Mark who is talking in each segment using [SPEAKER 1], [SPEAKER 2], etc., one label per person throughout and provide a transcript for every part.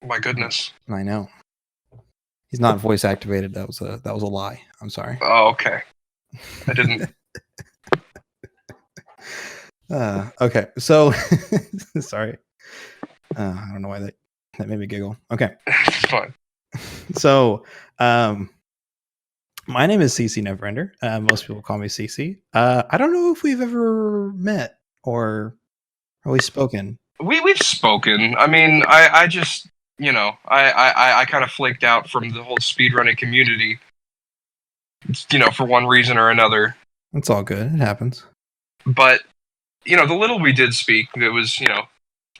[SPEAKER 1] My goodness.
[SPEAKER 2] I know. He's not voice activated. That was a lie. I'm sorry.
[SPEAKER 1] Oh, okay. I didn't.
[SPEAKER 2] Okay, so sorry. I don't know why that made me giggle. Okay,
[SPEAKER 1] It's fine.
[SPEAKER 2] So, my name is CCNeverender. Most people call me CC. I don't know if we've ever met or really spoken.
[SPEAKER 1] We've spoken. I mean, I just, I kind of flaked out from the whole speedrunning community, for one reason or another.
[SPEAKER 2] It's all good. It happens.
[SPEAKER 1] But, the little we did speak, it was,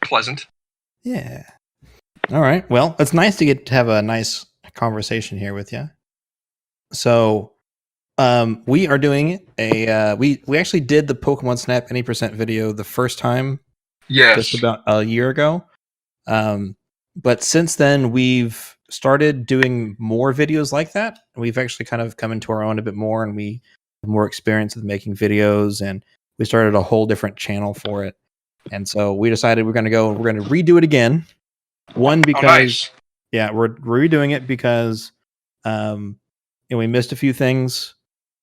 [SPEAKER 1] pleasant.
[SPEAKER 2] Yeah. All right. Well, it's nice to get to have a nice conversation here with you. So, we are doing we actually did the Pokemon Snap any % video the first time.
[SPEAKER 1] Yes.
[SPEAKER 2] Just about a year ago. But since then, we've started doing more videos like that. We've actually kind of come into our own a bit more, and we have more experience with making videos, and we started a whole different channel for it. And so we decided we're going to redo it again. One, because
[SPEAKER 1] nice.
[SPEAKER 2] Yeah, we're redoing it because we missed a few things,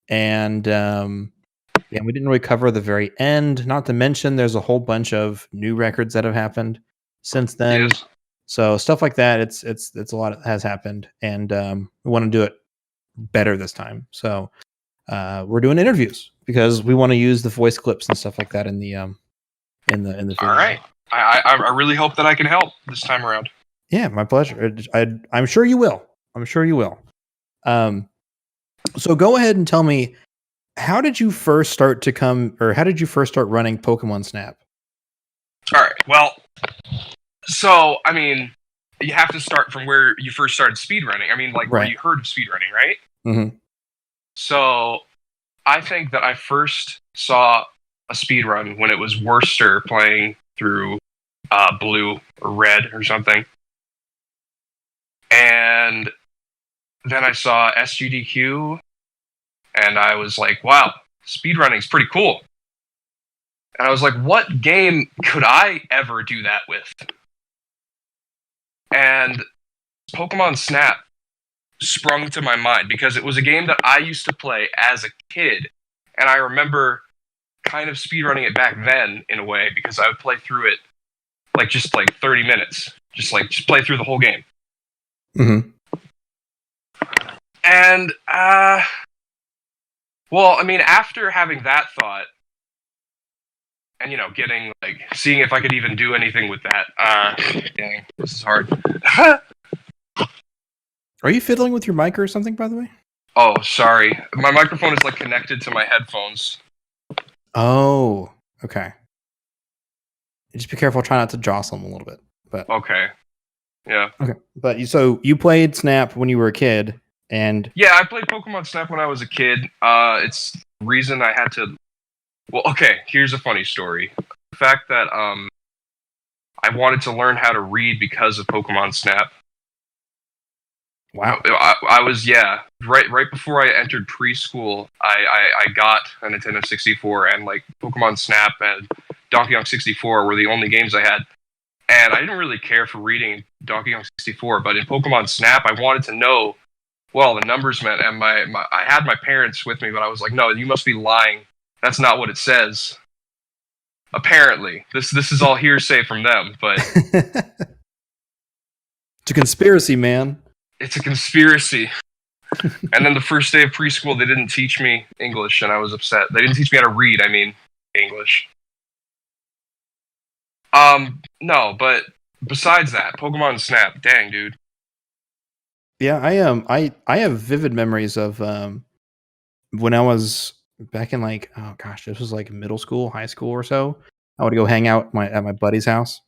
[SPEAKER 2] and we didn't really cover the very end. Not to mention, there's a whole bunch of new records that have happened since then.
[SPEAKER 1] Yes.
[SPEAKER 2] So stuff like that, it's a lot has happened, and we want to do it better this time. So we're doing interviews because we want to use the voice clips and stuff like that in the video.
[SPEAKER 1] All right. I really hope that I can help this time around.
[SPEAKER 2] Yeah, my pleasure. I'm sure you will. So go ahead and tell me, how did you first start running Pokemon Snap?
[SPEAKER 1] All right. Well, so I mean, you have to start from where you first started speedrunning. I mean, where you heard of speedrunning, right?
[SPEAKER 2] Mm-hmm.
[SPEAKER 1] So I think that I first saw a speedrun when it was Worcester playing through Blue or Red or something. And then I saw SGDQ, and I was like, wow, speedrunning's pretty cool. And I was like, what game could I ever do that with? And Pokemon Snap sprung to my mind because it was a game that I used to play as a kid. And I remember kind of speedrunning it back then in a way because I would play through it just 30 minutes. Just play through the whole game.
[SPEAKER 2] Mm-hmm.
[SPEAKER 1] And, after having that thought, and, seeing if I could even do anything with that, dang, this is hard.
[SPEAKER 2] Are you fiddling with your mic or something, by the way?
[SPEAKER 1] Oh, sorry. My microphone is, connected to my headphones.
[SPEAKER 2] Oh, okay. Just be careful, try not to jostle them a little bit. But
[SPEAKER 1] okay. Yeah.
[SPEAKER 2] Okay. But you played Snap when you were a kid, and
[SPEAKER 1] yeah, I played Pokemon Snap when I was a kid. It's the reason I had to. Well, okay. Here's a funny story. The fact that I wanted to learn how to read because of Pokemon Snap.
[SPEAKER 2] Wow.
[SPEAKER 1] I was right before I entered preschool. I got a Nintendo 64, and Pokemon Snap and Donkey Kong 64 were the only games I had. And I didn't really care for reading Donkey Kong 64, but in Pokemon Snap, I wanted to know what all the numbers meant. And I had my parents with me, but I was like, no, you must be lying. That's not what it says. Apparently. This is all hearsay from them, but...
[SPEAKER 2] It's a conspiracy, man.
[SPEAKER 1] It's a conspiracy. And then the first day of preschool, they didn't teach me English, and I was upset. They didn't teach me how to read, English. No, but besides that, Pokemon Snap, dang, dude.
[SPEAKER 2] Yeah, I have vivid memories of when I was back in this was middle school, high school or so. I would go hang out at my buddy's house,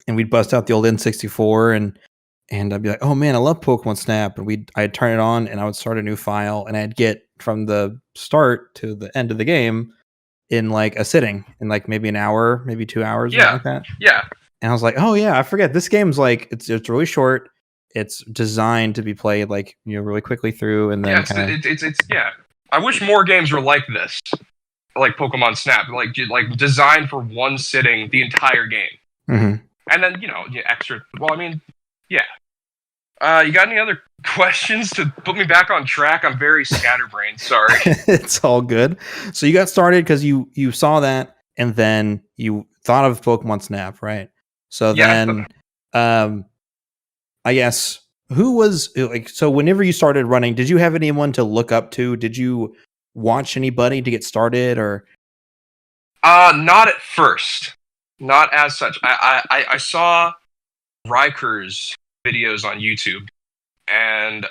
[SPEAKER 2] and we'd bust out the old N64, and I'd be like, oh man, I love Pokemon Snap, and I'd turn it on, and I would start a new file, and I'd get from the start to the end of the game in a sitting, in maybe an hour, maybe 2 hours, something like that.
[SPEAKER 1] Yeah.
[SPEAKER 2] And I was like, oh yeah, I forget. This game's it's really short. It's designed to be played really quickly through, and then
[SPEAKER 1] it's I wish more games were like this, like Pokemon Snap, designed for one sitting, the entire game.
[SPEAKER 2] Mm-hmm.
[SPEAKER 1] And then extra. Well, You got any other questions to put me back on track? I'm very scatterbrained. Sorry.
[SPEAKER 2] It's all good. So you got started because you saw that, and then you thought of Pokemon Snap, right? So then, I guess who was like, so whenever you started running, did you have anyone to look up to? Did you watch anybody to get started, or?
[SPEAKER 1] Not at first. Not as such. I saw Riker's videos on YouTube, and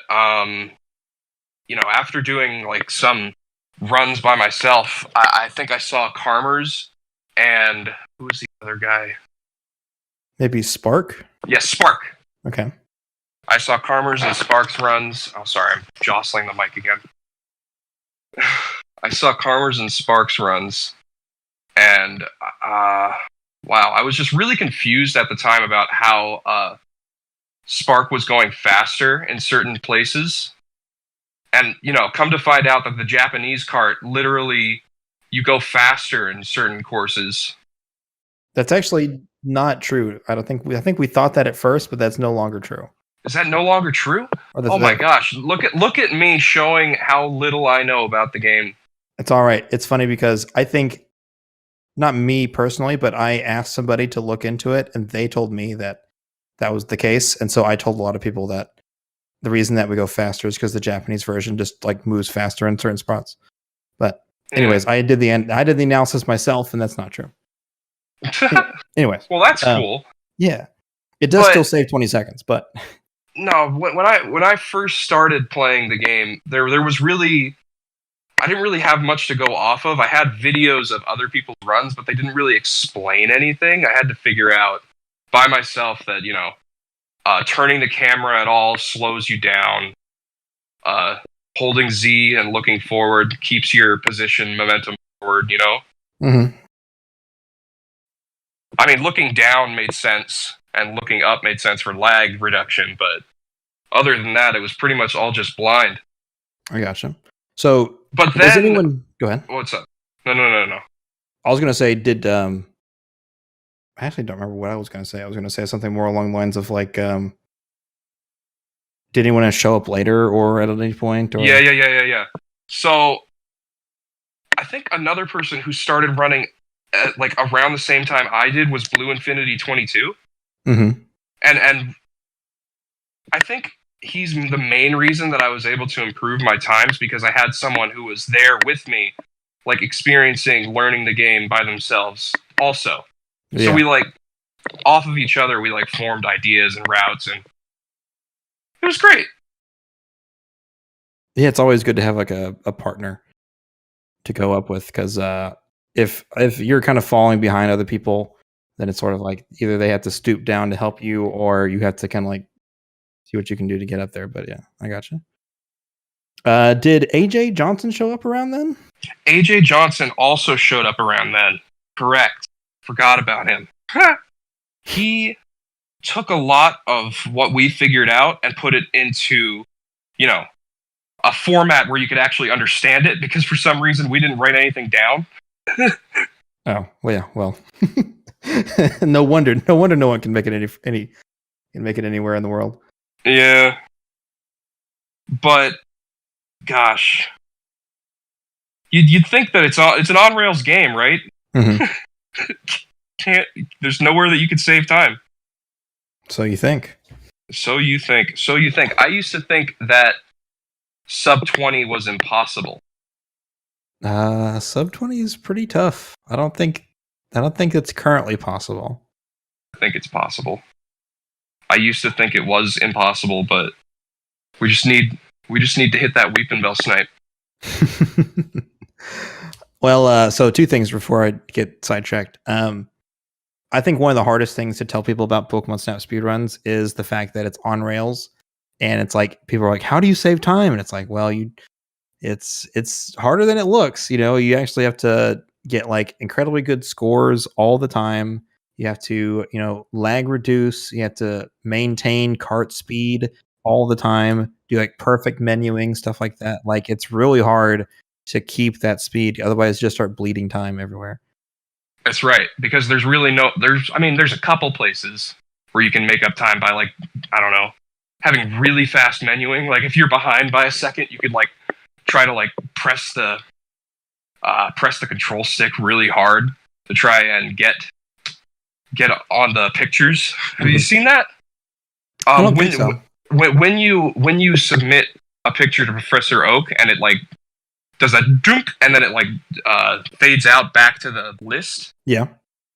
[SPEAKER 1] after doing like some runs by myself, I think I saw Karmers and who was the other guy?
[SPEAKER 2] Maybe Spark?
[SPEAKER 1] Yes, Spark.
[SPEAKER 2] Okay.
[SPEAKER 1] I saw Karmers and Spark's runs. Oh, sorry, I'm jostling the mic again. I saw Karmers and Spark's runs, and wow, I was just really confused at the time about how Spark was going faster in certain places. And, come to find out that the Japanese cart, literally, you go faster in certain courses.
[SPEAKER 2] That's actually not true. I think we thought that at first, but that's no longer true.
[SPEAKER 1] Is that no longer true? Oh my gosh, look at me showing how little I know about the game.
[SPEAKER 2] It's all right. It's funny because I think, not me personally, but I asked somebody to look into it, and they told me that was the case. And so I told a lot of people that the reason that we go faster is because the Japanese version just like moves faster in certain spots. But anyways, I did the analysis myself, and that's not true. Anyways,
[SPEAKER 1] well, that's cool.
[SPEAKER 2] Yeah, it does still save 20 seconds, but
[SPEAKER 1] no. When I first started playing the game, there was really, I didn't really have much to go off of. I had videos of other people's runs, but they didn't really explain anything. I had to figure out by myself that turning the camera at all slows you down. Holding Z and looking forward keeps your position momentum forward.
[SPEAKER 2] Mm-hmm.
[SPEAKER 1] I mean, looking down made sense, and looking up made sense for lag reduction, but other than that, it was pretty much all just blind.
[SPEAKER 2] I gotcha. So,
[SPEAKER 1] but
[SPEAKER 2] does
[SPEAKER 1] then,
[SPEAKER 2] anyone go ahead?
[SPEAKER 1] What's up? No.
[SPEAKER 2] I was gonna say, I actually don't remember what I was gonna say. I was gonna say something more along the lines of like, did anyone show up later or at any point? Or?
[SPEAKER 1] Yeah. So, I think another person who started running like around the same time I did was Blue Infinity 22.
[SPEAKER 2] Mm-hmm.
[SPEAKER 1] And I think he's the main reason that I was able to improve my times, because I had someone who was there with me, like experiencing, learning the game by themselves also. Yeah. So we off of each other, we formed ideas and routes, and it was great.
[SPEAKER 2] Yeah, it's always good to have a partner to go up with, because if you're kind of falling behind other people, then it's sort of like either they have to stoop down to help you, or you have to kind of see what you can do to get up there. But yeah, I gotcha. Did AJ Johnson show up around then?
[SPEAKER 1] AJ Johnson also showed up around then. Correct. Forgot about him. He took a lot of what we figured out and put it into, a format where you could actually understand it, because for some reason we didn't write anything down.
[SPEAKER 2] Oh, well, yeah, well. no wonder no one can make it anywhere in the world.
[SPEAKER 1] Yeah. But gosh, you'd think that it's an on-rails game, right?
[SPEAKER 2] Mm-hmm.
[SPEAKER 1] There's nowhere that you could save time.
[SPEAKER 2] So you think.
[SPEAKER 1] I used to think that sub 20 was impossible.
[SPEAKER 2] Sub 20 is pretty tough. I don't think it's currently possible.
[SPEAKER 1] I think it's possible. I used to think it was impossible, but we just need to hit that Weepin' Bell snipe.
[SPEAKER 2] Well, so two things before I get sidetracked. I think one of the hardest things to tell people about Pokemon Snap speedruns is the fact that it's on rails, and it's like people are like, "How do you save time?" And it's like, well, it's harder than it looks. You actually have to get incredibly good scores all the time. You have to, lag reduce. You have to maintain cart speed all the time. Do perfect menuing, stuff like that. It's really hard to keep that speed. Otherwise, just start bleeding time everywhere.
[SPEAKER 1] That's right, because there's really there's a couple places where you can make up time by I don't know, having really fast menuing. Like if you're behind by a second, you could like try to like press the control stick really hard to try and get on the pictures. Have you seen that?
[SPEAKER 2] I don't think so.
[SPEAKER 1] When you submit a picture to Professor Oak and it like does that dunk and then it like fades out back to the list.
[SPEAKER 2] Yeah.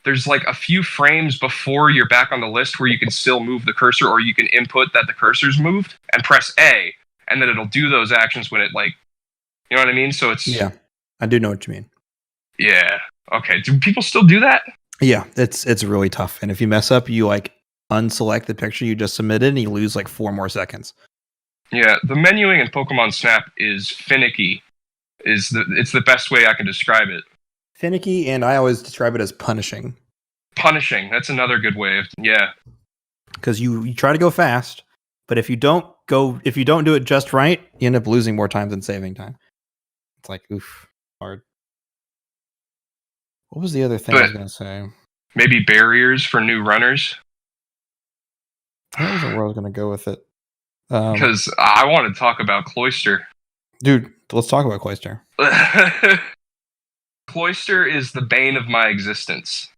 [SPEAKER 1] There's like a few frames before you're back on the list where you can still move the cursor, or you can input that the cursor's moved and press A, and then it'll do those actions when it like, you know what I mean? So it's
[SPEAKER 2] Yeah, I do know what you mean.
[SPEAKER 1] Yeah. Okay. Do people still do that?
[SPEAKER 2] Yeah, it's really tough. And if you mess up, you like unselect the picture you just submitted and you lose like 4 more seconds.
[SPEAKER 1] Yeah, the menuing in Pokemon Snap is finicky. It's the best way I can describe it.
[SPEAKER 2] Finicky, and I always describe it as punishing.
[SPEAKER 1] Punishing. That's another good way of
[SPEAKER 2] Because you try to go fast, but if you don't do it just right, you end up losing more time than saving time. It's like oof, hard. What was the other thing I was going to say?
[SPEAKER 1] Maybe barriers for new runners.
[SPEAKER 2] That wasn't where I was going to go with it.
[SPEAKER 1] Because I want to talk about Cloyster.
[SPEAKER 2] Dude, let's talk about Cloyster.
[SPEAKER 1] Cloyster is the bane of my existence.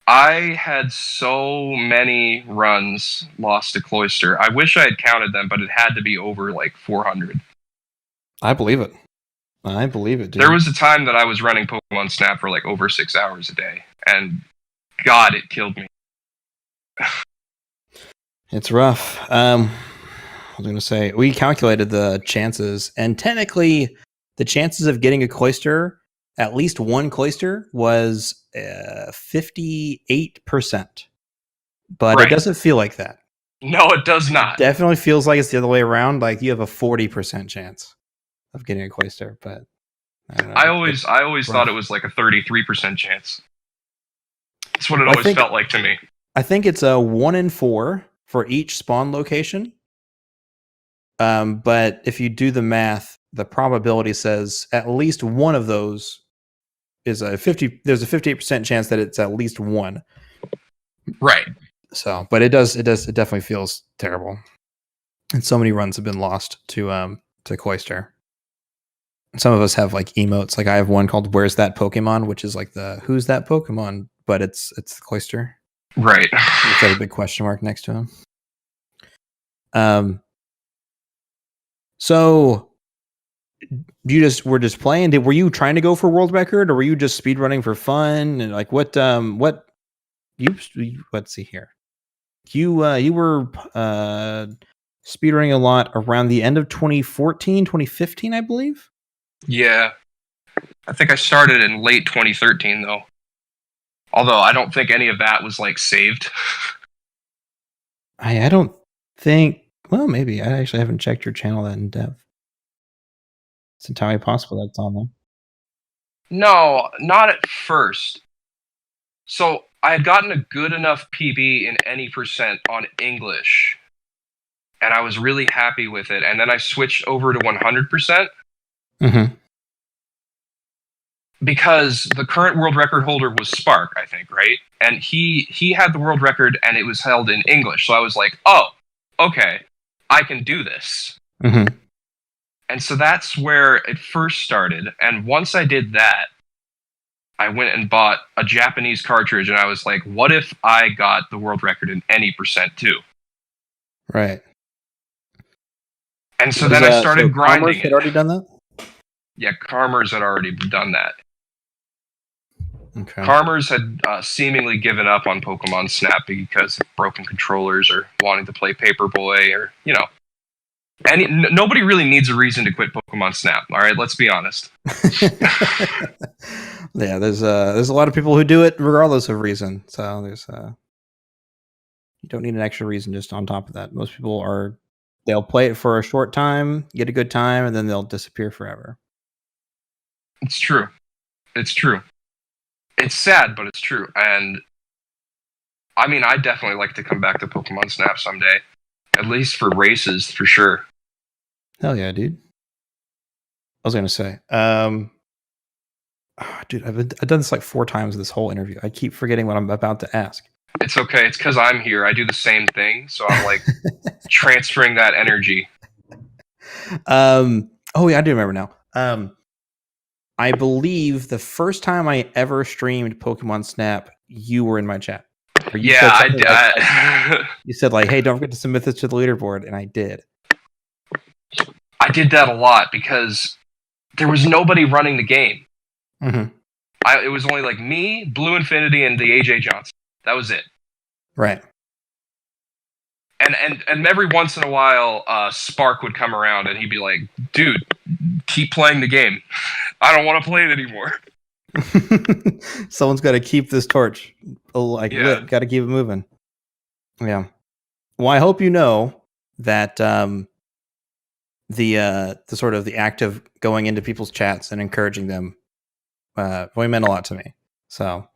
[SPEAKER 1] I had so many runs lost to Cloyster. I wish I had counted them, but it had to be over like 400.
[SPEAKER 2] I believe it. Dude.
[SPEAKER 1] There was a time that I was running Pokemon Snap for like over 6 hours a day, and God, it killed me.
[SPEAKER 2] It's rough. I was going to say, we calculated the chances, and technically, the chances of getting a Cloyster, at least one Cloyster, was 58%. But It doesn't feel like that.
[SPEAKER 1] No, it does not.
[SPEAKER 2] It definitely feels like it's the other way around. Like you have a 40% chance of getting a Cloyster, but I don't know.
[SPEAKER 1] I always thought it was like a 33% chance. That's what it always felt like to me.
[SPEAKER 2] I think it's a 1 in 4 for each spawn location. But if you do the math, the probability says at least one of those is there's a 58% chance that it's at least one.
[SPEAKER 1] Right.
[SPEAKER 2] So, but it definitely feels terrible. And so many runs have been lost to Cloyster. Some of us have like emotes. Like I have one called "Where's That Pokemon," which is like the "Who's that Pokemon?" But it's Cloyster.
[SPEAKER 1] Right.
[SPEAKER 2] It's got a big question mark next to him. So were just playing. Were you trying to go for world record, or were you just speedrunning for fun? And like let's see here. You were speedrunning a lot around the end of 2014, 2015, I believe.
[SPEAKER 1] Yeah. I think I started in late 2013 though. Although I don't think any of that was like saved.
[SPEAKER 2] I don't think. Well, maybe I actually haven't checked your channel that in depth. It's entirely possible that's on there.
[SPEAKER 1] No, not at first. So I had gotten a good enough PB in any percent on English, and I was really happy with it. And then I switched over to 100%.
[SPEAKER 2] Mm-hmm.
[SPEAKER 1] Because the current world record holder was Spark, I think, right? And he had the world record, and it was held in English. So I was like, oh, okay, I can do this.
[SPEAKER 2] Mm-hmm.
[SPEAKER 1] And so that's where it first started. And once I did that, I went and bought a Japanese cartridge, and I was like, what if I got the world record in any percent too?
[SPEAKER 2] Right.
[SPEAKER 1] And so then I started grinding.
[SPEAKER 2] Karmers had already done that?
[SPEAKER 1] Yeah, Karmers had already done that.
[SPEAKER 2] Okay.
[SPEAKER 1] Karmers had seemingly given up on Pokemon Snap because of broken controllers or wanting to play Paperboy or, you know. Nobody really needs a reason to quit Pokemon Snap, all right? Let's be honest.
[SPEAKER 2] Yeah, there's a lot of people who do it regardless of reason. So you don't need an extra reason just on top of that. Most people they'll play it for a short time, get a good time, and then they'll disappear forever.
[SPEAKER 1] It's true. It's true. It's sad, but it's true. And I mean, I definitely like to come back to Pokemon Snap someday. At least for races, for sure.
[SPEAKER 2] Hell yeah, dude. I was going to say, dude, I've done this like 4 times this whole interview. I keep forgetting what I'm about to ask.
[SPEAKER 1] It's okay. It's because I'm here. I do the same thing, so I'm like transferring that energy.
[SPEAKER 2] Oh yeah, I do remember now. I believe the first time I ever streamed Pokemon Snap, you were in my chat. Or you said something you said like, "Hey, don't forget to submit this to the leaderboard," and I did.
[SPEAKER 1] I did that a lot because there was nobody running the game.
[SPEAKER 2] Mm-hmm.
[SPEAKER 1] It was only like me, Blue Infinity, and the AJ Johnson. That was it.
[SPEAKER 2] Right.
[SPEAKER 1] And every once in a while, Spark would come around and he'd be like, "Dude, keep playing the game. I don't want to play it anymore."
[SPEAKER 2] Someone's got to keep this torch lit. Got to keep it moving. Yeah. Well, I hope you know that the sort of the act of going into people's chats and encouraging them really meant a lot to me. So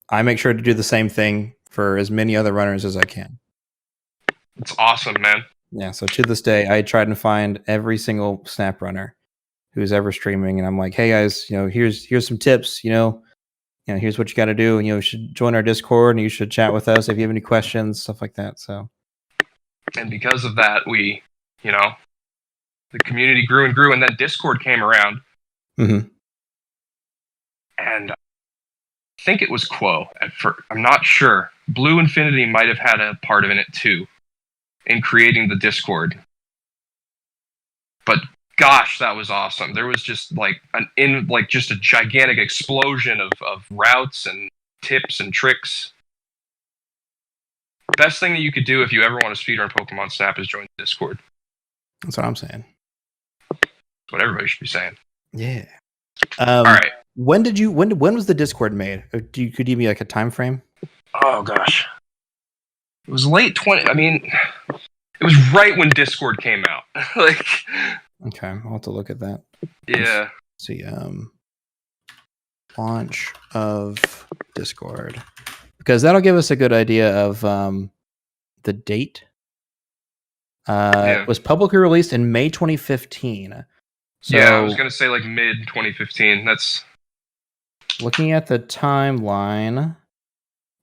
[SPEAKER 2] I make sure to do the same thing for as many other runners as I can.
[SPEAKER 1] It's awesome, man.
[SPEAKER 2] Yeah. So to this day, I try to find every single Snap runner who's ever streaming, and I'm like, "Hey guys, here's some tips. Here's what you got to do. And you should join our Discord, and you should chat with us if you have any questions, stuff like that." So.
[SPEAKER 1] And because of that, we, the community grew and grew, and then Discord came around.
[SPEAKER 2] Mm-hmm.
[SPEAKER 1] And I think it was Quo at first. I'm not sure. Blue Infinity might have had a part in it too, in creating the Discord. But gosh, that was awesome. There was just just a gigantic explosion of routes and tips and tricks. Best thing that you could do if you ever want to speedrun Pokemon Snap is join the Discord.
[SPEAKER 2] That's what I'm saying.
[SPEAKER 1] That's what everybody should be saying.
[SPEAKER 2] Yeah.
[SPEAKER 1] All right.
[SPEAKER 2] When was the Discord made? Could you give me like a time frame?
[SPEAKER 1] Oh gosh. It was late 20. I mean, it was right when Discord came out.
[SPEAKER 2] Okay, I'll have to look at that.
[SPEAKER 1] Yeah.
[SPEAKER 2] Let's see. Launch of Discord. Because that'll give us a good idea of the date. It was publicly released in May 2015. So,
[SPEAKER 1] yeah, I was going to say like mid 2015. That's
[SPEAKER 2] looking at the timeline.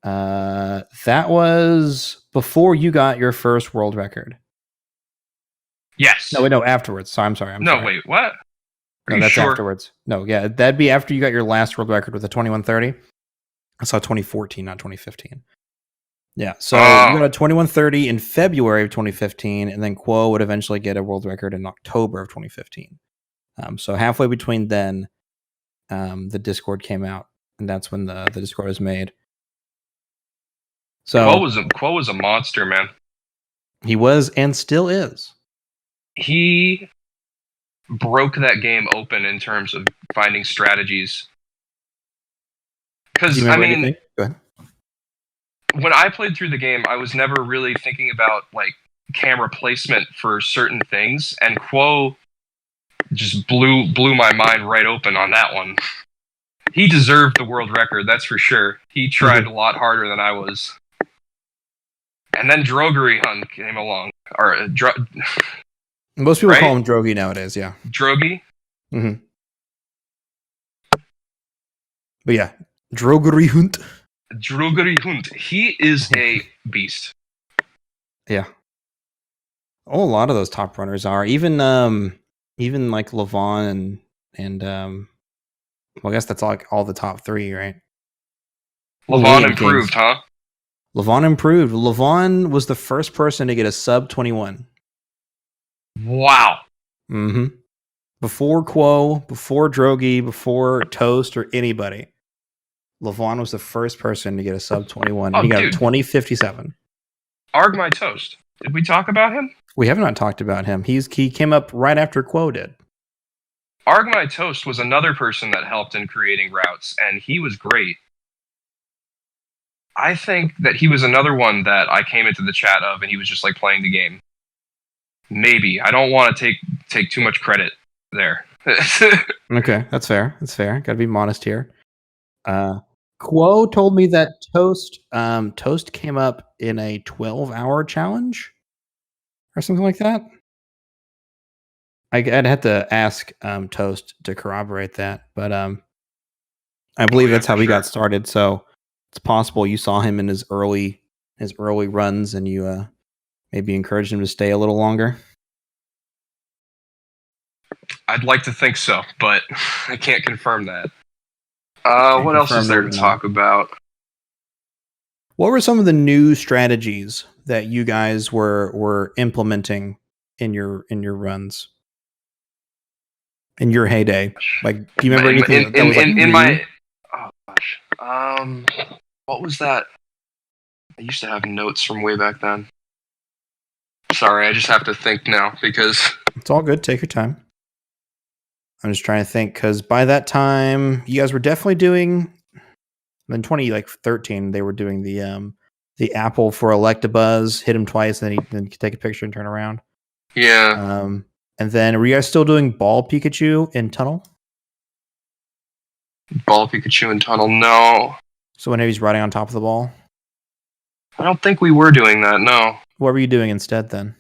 [SPEAKER 2] That was before you got your first world record.
[SPEAKER 1] Yes.
[SPEAKER 2] No, wait, no, afterwards. So I'm sorry.
[SPEAKER 1] Wait, what?
[SPEAKER 2] No, that's afterwards. No, yeah, that'd be after you got your last world record with a 2130. I saw 2014, not 2015. Yeah, so you got a 2130 in February of 2015, and then Quo would eventually get a world record in October of 2015. So halfway between then, the Discord came out, and that's when the Discord was made. So
[SPEAKER 1] Quo was a monster, man.
[SPEAKER 2] He was and still is.
[SPEAKER 1] He broke that game open in terms of finding strategies. Because, I mean,
[SPEAKER 2] anything? Go ahead.
[SPEAKER 1] When I played through the game, I was never really thinking about like camera placement for certain things, and Quo just blew my mind right open on that one. He deserved the world record, that's for sure. He tried a lot harder than I was. And then Drogery Hunt came along. Or
[SPEAKER 2] most people call him Drogi nowadays, yeah.
[SPEAKER 1] Drogi?
[SPEAKER 2] Mm-hmm. But yeah, Drogery Hunt.
[SPEAKER 1] Drogery Hunt. He is a beast.
[SPEAKER 2] Yeah. Oh, a lot of those top runners are. Even like Levon and well, I guess that's all the top three, right?
[SPEAKER 1] Levon improved, huh?
[SPEAKER 2] Levon improved. Levon was the first person to get a sub 21.
[SPEAKER 1] Wow.
[SPEAKER 2] Mm-hmm. Before Quo, before Drogi, before Toast or anybody. Levon was the first person to get a sub 21. And he got a 2057.
[SPEAKER 1] Arg my Toast. Did we talk about him?
[SPEAKER 2] We have not talked about him. He came up right after Quo did.
[SPEAKER 1] Arg my Toast was another person that helped in creating routes, and he was great. I think that he was another one that I came into the chat of, and he was just like playing the game. Maybe. I don't want to take too much credit there.
[SPEAKER 2] Okay, that's fair. That's fair. Got to be modest here. Quo told me that Toast came up in a 12-hour challenge or something like that. I'd have to ask Toast to corroborate that, but I believe that's how he got started. So it's possible you saw him in his early his early runs, and you maybe encouraged him to stay a little longer?
[SPEAKER 1] I'd like to think so, but I can't confirm that.
[SPEAKER 2] Can't
[SPEAKER 1] What else is
[SPEAKER 2] confirm
[SPEAKER 1] there
[SPEAKER 2] nor
[SPEAKER 1] to
[SPEAKER 2] deny.
[SPEAKER 1] talk about?
[SPEAKER 2] What were some of the new strategies that you guys were implementing in your runs in your heyday? Like, do you remember anything that was like
[SPEAKER 1] in
[SPEAKER 2] new?
[SPEAKER 1] my? Oh gosh. What was that? I used to have notes from way back then. Sorry, I just have to think now because
[SPEAKER 2] It's all good. Take your time. I'm just trying to think because by that time, you guys were definitely doing. In 2013, they were doing the Apple for Electabuzz, hit him twice, and then you could take a picture and turn around.
[SPEAKER 1] yeah,
[SPEAKER 2] And then were you guys still doing Ball Pikachu in Tunnel?
[SPEAKER 1] Ball Pikachu and Tunnel. No,
[SPEAKER 2] So whenever he's riding on top of the ball,
[SPEAKER 1] I don't think we were doing that. No.
[SPEAKER 2] what were you doing instead then?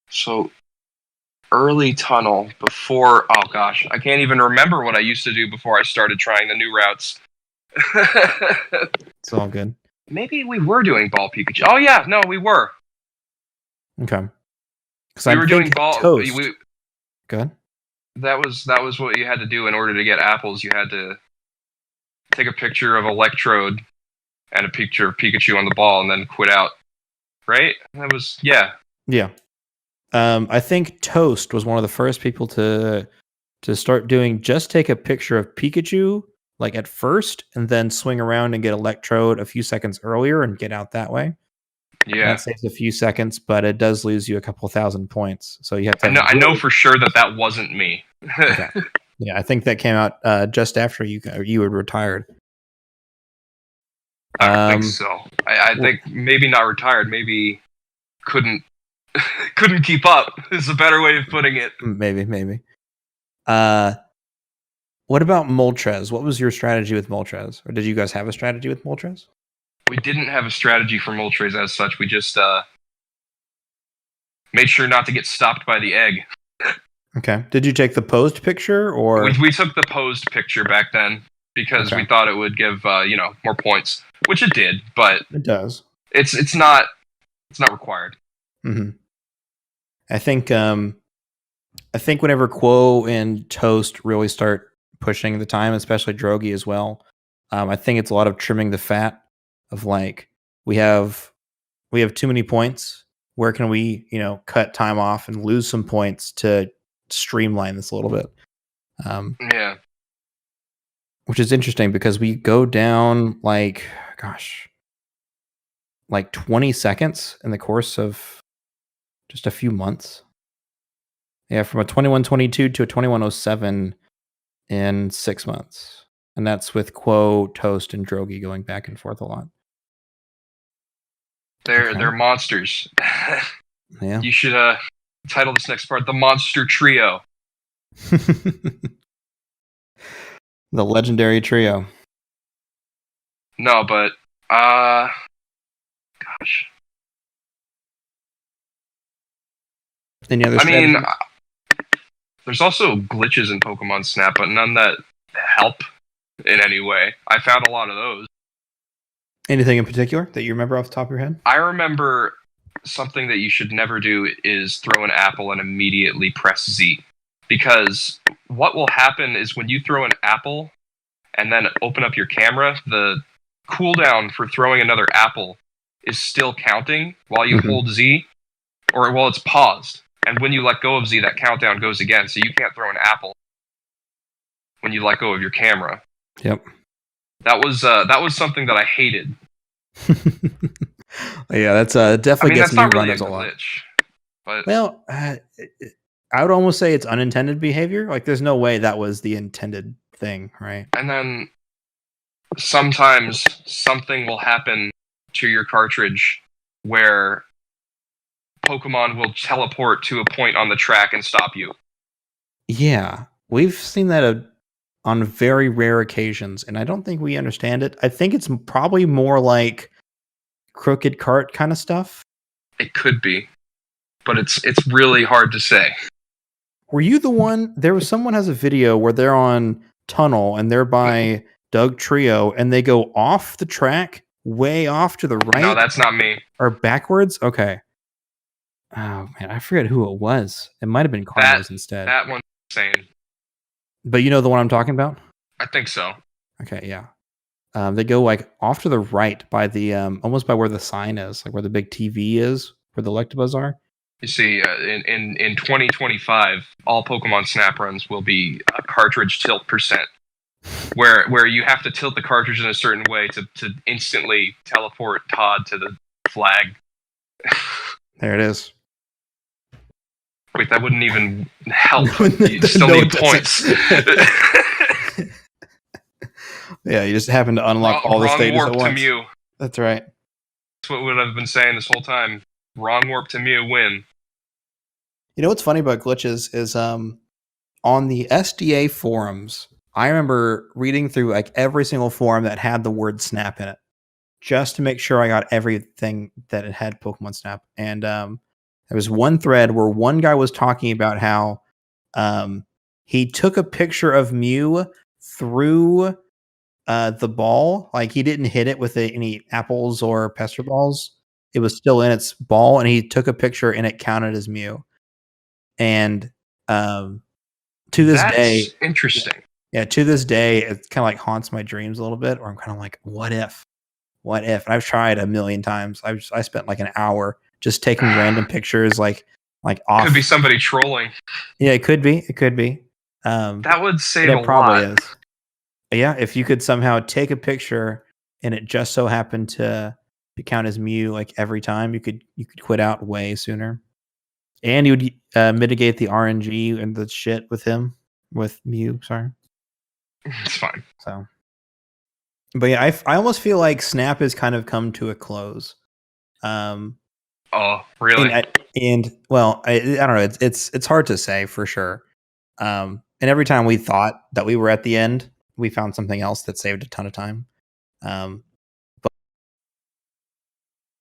[SPEAKER 1] So early Tunnel before. Oh gosh, I can't even remember what I used to do before I started trying the new routes.
[SPEAKER 2] It's all good.
[SPEAKER 1] Maybe we were doing Ball Pikachu. Oh yeah, no, we were.
[SPEAKER 2] Okay. Because
[SPEAKER 1] We were doing Ball.
[SPEAKER 2] Toast. Go ahead.
[SPEAKER 1] That was what you had to do in order to get apples. You had to take a picture of Electrode and a picture of Pikachu on the ball, and then quit out. Right? That was yeah.
[SPEAKER 2] Yeah. I think Toast was one of the first people to start doing just take a picture of Pikachu like at first, and then swing around and get Electrode a few seconds earlier and get out that way.
[SPEAKER 1] Yeah.
[SPEAKER 2] That saves a few seconds, but it does lose you a couple thousand points. So you have to.
[SPEAKER 1] I know for sure that wasn't me.
[SPEAKER 2] Okay. Yeah, I think that came out just after you had retired.
[SPEAKER 1] I don't think so. I think maybe not retired. Maybe couldn't keep up. Is a better way of putting it.
[SPEAKER 2] Maybe. What about Moltres? What was your strategy with Moltres? Or did you guys have a strategy with Moltres?
[SPEAKER 1] We didn't have a strategy for Moltres as such. We just made sure not to get stopped by the egg.
[SPEAKER 2] Okay. Did you take the posed picture, or
[SPEAKER 1] we took the posed picture back then because we thought it would give more points, which it did, but
[SPEAKER 2] it does.
[SPEAKER 1] It's not required.
[SPEAKER 2] Mm-hmm. I think whenever Quo and Toast really start pushing the time, especially Drogi as well, I think it's a lot of trimming the fat of like we have too many points. Where can we cut time off and lose some points to streamline this a little bit?
[SPEAKER 1] Yeah.
[SPEAKER 2] Which is interesting because we go down like 20 seconds in the course of just a few months. Yeah, from a 2122 to a 2107 in 6 months. And that's with Quo, Toast, and Drogi going back and forth a lot.
[SPEAKER 1] They're monsters.
[SPEAKER 2] Yeah.
[SPEAKER 1] You should title this next part The Monster Trio.
[SPEAKER 2] The legendary trio.
[SPEAKER 1] No, but gosh.
[SPEAKER 2] Any other
[SPEAKER 1] strategies? There's also glitches in Pokemon Snap, but none that help in any way. I found a lot of those.
[SPEAKER 2] Anything in particular that you remember off the top of your head?
[SPEAKER 1] I remember something that you should never do is throw an apple and immediately press Z. Because what will happen is when you throw an apple and then open up your camera, the cooldown for throwing another apple is still counting while you hold Z, or while it's paused. And when you let go of Z, that countdown goes again, so you can't throw an apple when you let go of your camera.
[SPEAKER 2] Yep.
[SPEAKER 1] That was something that I hated.
[SPEAKER 2] Yeah, that's definitely gets new runners a lot.
[SPEAKER 1] But
[SPEAKER 2] well, I would almost say it's unintended behavior. Like, there's no way that was the intended thing, right?
[SPEAKER 1] And then sometimes something will happen to your cartridge where Pokemon will teleport to a point on the track and stop you.
[SPEAKER 2] Yeah, we've seen that on very rare occasions, and I don't think we understand it. I think it's probably more like crooked cart kind of stuff.
[SPEAKER 1] It could be, but it's really hard to say.
[SPEAKER 2] Were you the one? There was someone has a video where they're on Tunnel and they're by Doug Trio, and they go off the track way off to the right.
[SPEAKER 1] No, that's not me.
[SPEAKER 2] Or backwards? Okay. Oh man, I forget who it was. It might have been Carlos instead.
[SPEAKER 1] That one's insane.
[SPEAKER 2] But you know the one I'm talking about?
[SPEAKER 1] I think so.
[SPEAKER 2] Okay, yeah. They go like off to the right by the almost by where the sign is, like where the big TV is, where the Electabuzz are.
[SPEAKER 1] You see, in 2025, all Pokemon Snap runs will be cartridge tilt percent, where you have to tilt the cartridge in a certain way to instantly teleport Todd to the flag.
[SPEAKER 2] There it is.
[SPEAKER 1] Wait, that wouldn't even help. You still need points.
[SPEAKER 2] Yeah, you just happen to unlock all the stages at once.
[SPEAKER 1] To Mew.
[SPEAKER 2] That's right.
[SPEAKER 1] That's what I've been saying this whole time. Wrong warp to Mew, win.
[SPEAKER 2] You know what's funny about glitches is on the SDA forums, I remember reading through like every single forum that had the word Snap in it, just to make sure I got everything that it had Pokemon Snap. And there was one thread where one guy was talking about how he took a picture of Mew through the ball. Like he didn't hit it with any apples or pester balls. It was still in its ball, and he took a picture and it counted as Mew. And to this day,
[SPEAKER 1] interesting.
[SPEAKER 2] Yeah, to this day, it kind of like haunts my dreams a little bit, or I'm kind of like, what if? What if? And I've tried a million times. I spent like an hour just taking random pictures, like off.
[SPEAKER 1] Could be somebody trolling.
[SPEAKER 2] Yeah, it could be. It could be.
[SPEAKER 1] That would save
[SPEAKER 2] it
[SPEAKER 1] a
[SPEAKER 2] probably
[SPEAKER 1] lot.
[SPEAKER 2] Is. Yeah, if you could somehow take a picture and it just so happened to count as Mew like every time, you could quit out way sooner, and you would mitigate the RNG and the shit with Mew. Sorry,
[SPEAKER 1] it's fine.
[SPEAKER 2] So, but yeah, I almost feel like Snap has kind of come to a close.
[SPEAKER 1] Oh, really?
[SPEAKER 2] And well, I don't know. It's hard to say for sure. And every time we thought that we were at the end, we found something else that saved a ton of time.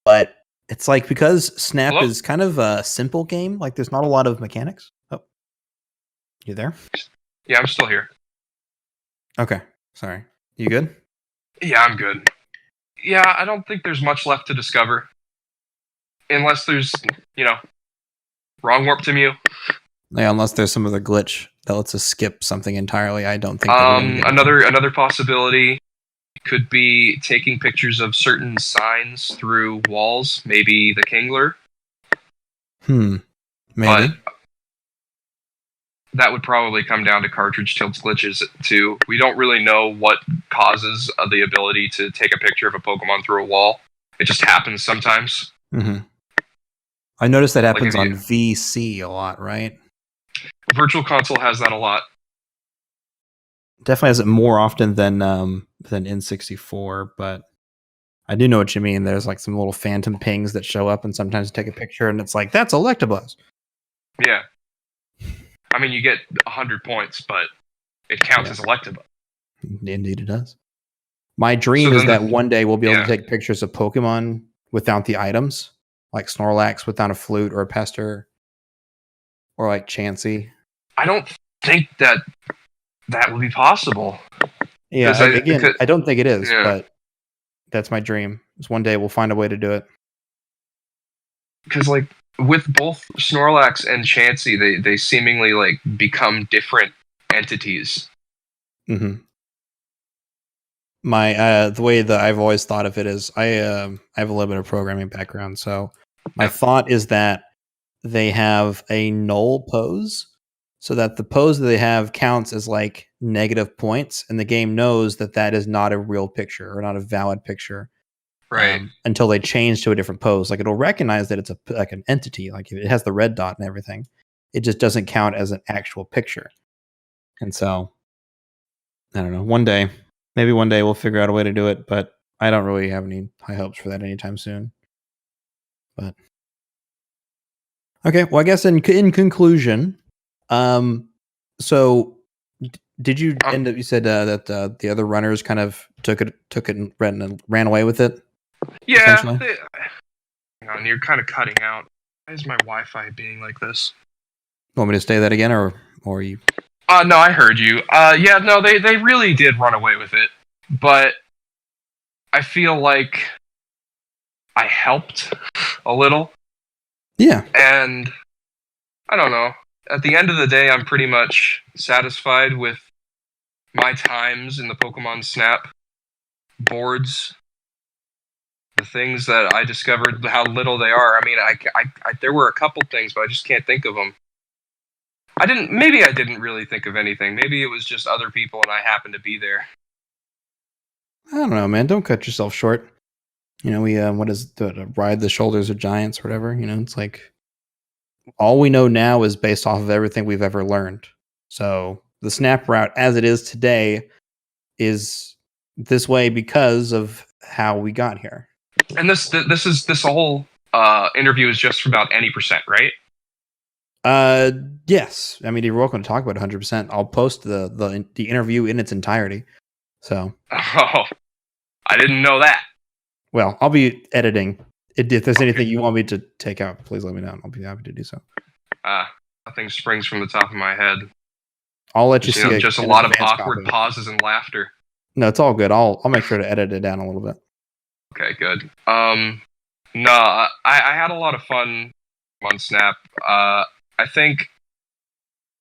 [SPEAKER 2] But it's like because Snap is kind of a simple game, like there's not a lot of mechanics. Oh, you there?
[SPEAKER 1] Yeah, I'm still here.
[SPEAKER 2] Okay, sorry. You good?
[SPEAKER 1] Yeah, I'm good. Yeah, I don't think there's much left to discover. Unless there's, wrong warp to Mew.
[SPEAKER 2] Yeah, unless there's some other glitch that lets us skip something entirely. I don't think.
[SPEAKER 1] Another possibility could be taking pictures of certain signs through walls. Maybe the Kingler.
[SPEAKER 2] Maybe.
[SPEAKER 1] But that would probably come down to cartridge tilts glitches too. We don't really know what causes the ability to take a picture of a Pokemon through a wall. It just happens sometimes.
[SPEAKER 2] Mm-hmm. I noticed that happens on VC a lot, right?
[SPEAKER 1] Virtual Console has that a lot.
[SPEAKER 2] Definitely has it more often than N64, but I do know what you mean. There's like some little phantom pings that show up and sometimes take a picture and it's like, that's Electabuzz.
[SPEAKER 1] Yeah. I mean, you get 100 points, but it counts as Electabuzz.
[SPEAKER 2] Indeed it does. My dream is that one day we'll be able to take pictures of Pokemon without the items, like Snorlax without a flute or a pester, or like Chansey.
[SPEAKER 1] I don't think that would be possible.
[SPEAKER 2] Yeah, I don't think it is, but that's my dream. Is one day we'll find a way to do it.
[SPEAKER 1] Because like with both Snorlax and Chansey, they seemingly like become different entities.
[SPEAKER 2] Mm-hmm. The way that I've always thought of it is I have a little bit of programming background, so my thought is that they have a null pose, so that the pose that they have counts as like negative points, and the game knows that that is not a real picture or not a valid picture,
[SPEAKER 1] right?
[SPEAKER 2] Until they change to a different pose. Like it'll recognize that it's like an entity, like it has the red dot and everything. It just doesn't count as an actual picture. And so, I don't know. Maybe one day we'll figure out a way to do it, but I don't really have any high hopes for that anytime soon. But okay, well, I guess in conclusion, so did you end up? You said that the other runners kind of took it and ran away with it.
[SPEAKER 1] Yeah. Hang on, you're kind of cutting out. Why is my Wi-Fi being like this?
[SPEAKER 2] Want me to say that again, or you?
[SPEAKER 1] No, I heard you. Yeah, no, they really did run away with it, but I feel like I helped a little.
[SPEAKER 2] Yeah.
[SPEAKER 1] And I don't know. At the end of the day, I'm pretty much satisfied with my times in the Pokemon Snap boards. The things that I discovered, how little they are. I mean, there were a couple things, but I just can't think of them. Maybe I didn't really think of anything. Maybe it was just other people and I happened to be there.
[SPEAKER 2] I don't know, man. Don't cut yourself short. We what is the ride the shoulders of giants or whatever. It's like all we know now is based off of everything we've ever learned. So the Snap route as it is today is this way because of how we got here.
[SPEAKER 1] And this whole interview is just for about any percent, right?
[SPEAKER 2] Yes. I mean, you're welcome to talk about 100%. I'll post the interview in its entirety. So.
[SPEAKER 1] Oh, I didn't know that.
[SPEAKER 2] Well, I'll be editing. If there's anything you want me to take out, please let me know. I'll be happy to do so.
[SPEAKER 1] Nothing springs from the top of my head.
[SPEAKER 2] I'll let you see.
[SPEAKER 1] Just a lot of awkward pauses and laughter.
[SPEAKER 2] No, it's all good. I'll make sure to edit it down a little bit.
[SPEAKER 1] Okay, good. No, I had a lot of fun on Snap. I think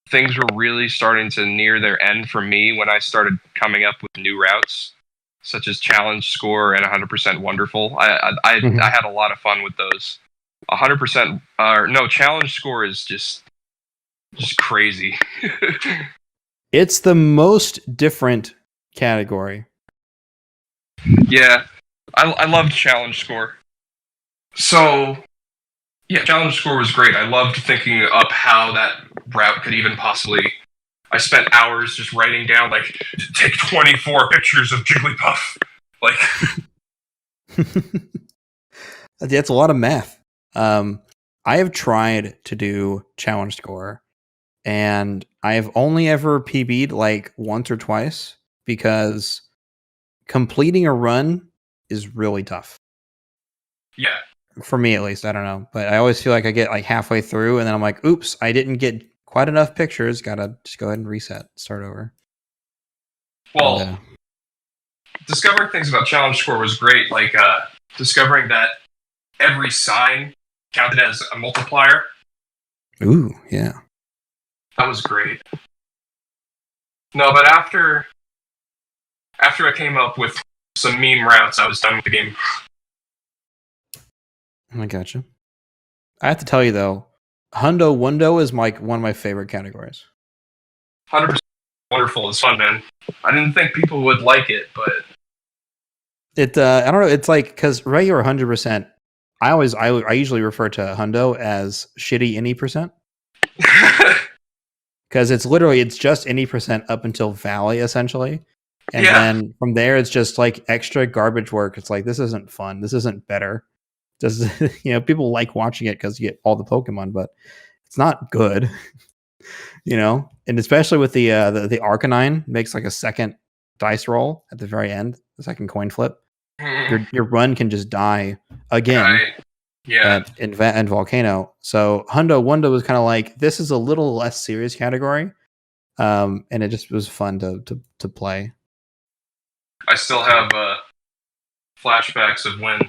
[SPEAKER 1] things were really starting to near their end for me when I started coming up with new routes, such as Challenge Score and 100% Wonderful. I had a lot of fun with those. 100%, no, Challenge Score is just crazy.
[SPEAKER 2] It's the most different category.
[SPEAKER 1] Yeah, I loved Challenge Score. So, yeah, Challenge Score was great. I loved thinking up how that route could even possibly... I spent hours just writing down, like, take 24 pictures of Jigglypuff. Like...
[SPEAKER 2] That's a lot of math. I have tried to do Challenge Score, and I have only ever PB'd like once or twice because completing a run is really tough.
[SPEAKER 1] Yeah.
[SPEAKER 2] For me, at least. I don't know. But I always feel like I get like halfway through, and then I'm like, oops, I didn't get quite enough pictures. Gotta just go ahead and reset, start over.
[SPEAKER 1] Well, discovering things about Challenge Score was great. Like, discovering that every sign counted as a multiplier.
[SPEAKER 2] Ooh, yeah.
[SPEAKER 1] That was great. No, but after I came up with some meme routes, I was done with the game.
[SPEAKER 2] I gotcha. I have to tell you though, Hundo Wundo is one of my favorite categories.
[SPEAKER 1] 100% Wonderful is fun, man. I didn't think people would like it, but
[SPEAKER 2] it. I don't know. It's like because regular 100%. I usually refer to Hundo as shitty any percent. Because it's just any percent up until Valley essentially, and then from there it's just like extra garbage work. It's like this isn't fun. This isn't better. Just people like watching it because you get all the Pokemon, but it's not good. And especially with the Arcanine makes like a second dice roll at the very end, the second coin flip. Your run can just die again. In Volcano. So Hundo Wundo was kind of like, this is a little less serious category, and it just was fun to play.
[SPEAKER 1] I still have flashbacks of when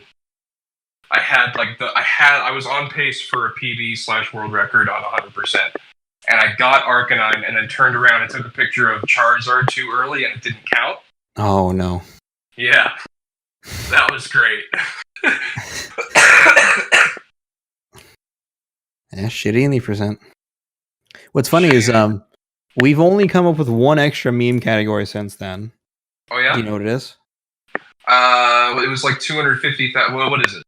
[SPEAKER 1] I had I was on pace for a PB/world record on 100%, and I got Arcanine, and then turned around and took a picture of Charizard too early, and it didn't count.
[SPEAKER 2] Oh no!
[SPEAKER 1] Yeah, that was great.
[SPEAKER 2] Yeah, shitty any percent. What's funny is we've only come up with one extra meme category since then.
[SPEAKER 1] Oh yeah?
[SPEAKER 2] Do you know what it is?
[SPEAKER 1] It was like 250,000. Well, what is it?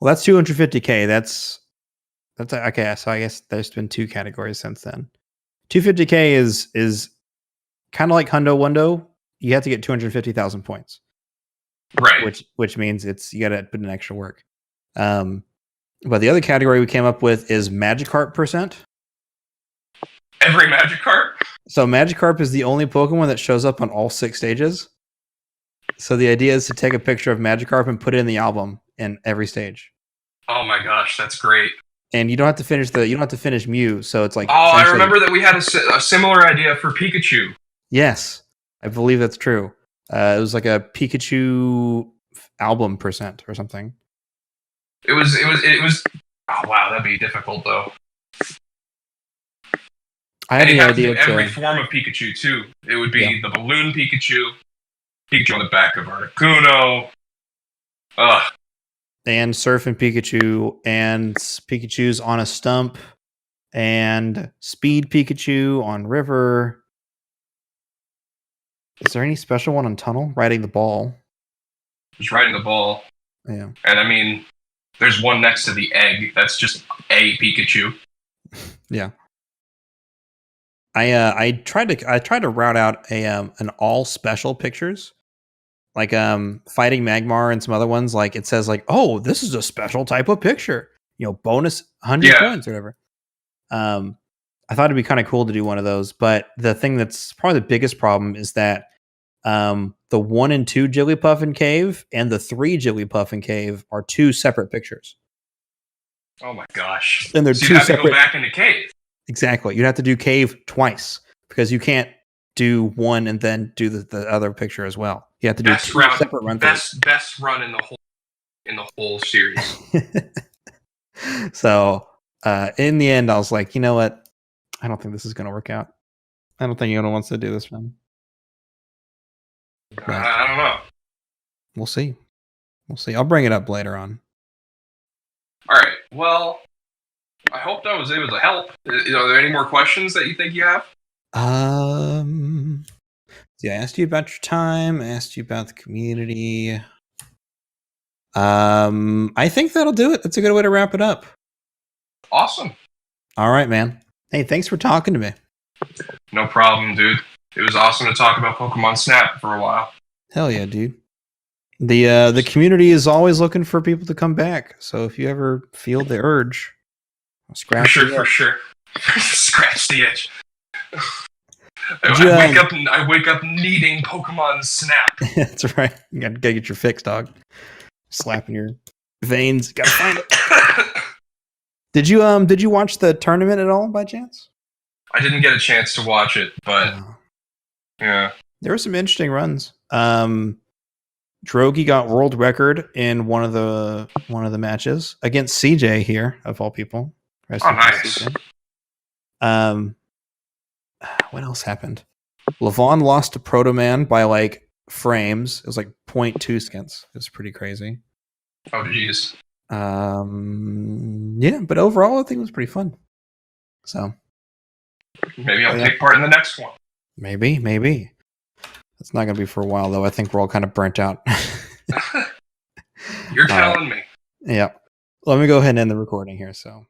[SPEAKER 2] Well, that's 250K. That's okay. So I guess there's been two categories since then. 250K is kind of like Hundo Wundo. You have to get 250,000 points,
[SPEAKER 1] right?
[SPEAKER 2] Which means you got to put in extra work. But the other category we came up with is Magikarp percent.
[SPEAKER 1] Every Magikarp?
[SPEAKER 2] So Magikarp is the only Pokemon that shows up on all 6 stages. So the idea is to take a picture of Magikarp and put it in the album in every stage.
[SPEAKER 1] Oh my gosh, that's great.
[SPEAKER 2] And you don't have to finish Mew, so it's like...
[SPEAKER 1] Oh, I remember that we had a similar idea for Pikachu.
[SPEAKER 2] Yes, I believe that's true. It was like a Pikachu album percent or something.
[SPEAKER 1] It was. Oh wow, that'd be difficult though.
[SPEAKER 2] I had the idea
[SPEAKER 1] every form of Pikachu too. It would be the balloon Pikachu, Pikachu on the back of Articuno. Ugh.
[SPEAKER 2] And Surfing Pikachu, and Pikachu's on a stump, and Speed Pikachu on river. Is there any special one on tunnel? Riding the ball.
[SPEAKER 1] Just riding the ball.
[SPEAKER 2] Yeah.
[SPEAKER 1] And I mean, there's one next to the egg. That's just a Pikachu.
[SPEAKER 2] Yeah. I tried to route out an all special pictures. Like fighting Magmar and some other ones, like it says like, oh, this is a special type of picture, bonus 100 points or whatever. I thought it'd be kind of cool to do one of those, but the thing that's probably the biggest problem is that the 1 and 2 Jigglypuff in Cave and the 3 Jigglypuff in Cave are 2 separate pictures.
[SPEAKER 1] Oh my gosh!
[SPEAKER 2] And they're
[SPEAKER 1] so
[SPEAKER 2] 2
[SPEAKER 1] you have
[SPEAKER 2] separate.
[SPEAKER 1] To go back into Cave.
[SPEAKER 2] Exactly, you'd have to do Cave twice because you can't do one and then do the other picture as well. You have to do 2 separate runs.
[SPEAKER 1] Best run in the whole series.
[SPEAKER 2] So in the end, I was like, you know what? I don't think this is going to work out. I don't think anyone wants to do this one.
[SPEAKER 1] I don't know.
[SPEAKER 2] We'll see. I'll bring it up later on.
[SPEAKER 1] All right. Well, I hope I was able to help. Are there any more questions that you think you have?
[SPEAKER 2] I asked you about your time. I asked you about the community. I think that'll do it. That's a good way to wrap it up.
[SPEAKER 1] Awesome.
[SPEAKER 2] All right, man. Hey, thanks for talking to me.
[SPEAKER 1] No problem, dude. It was awesome to talk about Pokemon Snap for a while.
[SPEAKER 2] Hell yeah, dude. The community is always looking for people to come back. So if you ever feel the urge, scratch the itch.
[SPEAKER 1] For sure. Scratch the itch. I wake up needing Pokemon Snap.
[SPEAKER 2] That's right. You gotta get your fix, dog. Slapping your veins. Gotta find it. Did you watch the tournament at all by chance?
[SPEAKER 1] I didn't get a chance to watch it, but yeah.
[SPEAKER 2] There were some interesting runs. Drogi got world record in one of the matches against CJ here, of all people.
[SPEAKER 1] Nice.
[SPEAKER 2] What else happened? Levon lost to Proto Man by like frames. It was like 0.2 seconds. It was pretty crazy.
[SPEAKER 1] Oh jeez.
[SPEAKER 2] Yeah, but overall I think it was pretty fun. So
[SPEAKER 1] maybe I'll take part in the next one.
[SPEAKER 2] Maybe. It's not gonna be for a while though. I think we're all kind of burnt out.
[SPEAKER 1] You're telling me.
[SPEAKER 2] Yeah. Let me go ahead and end the recording here. So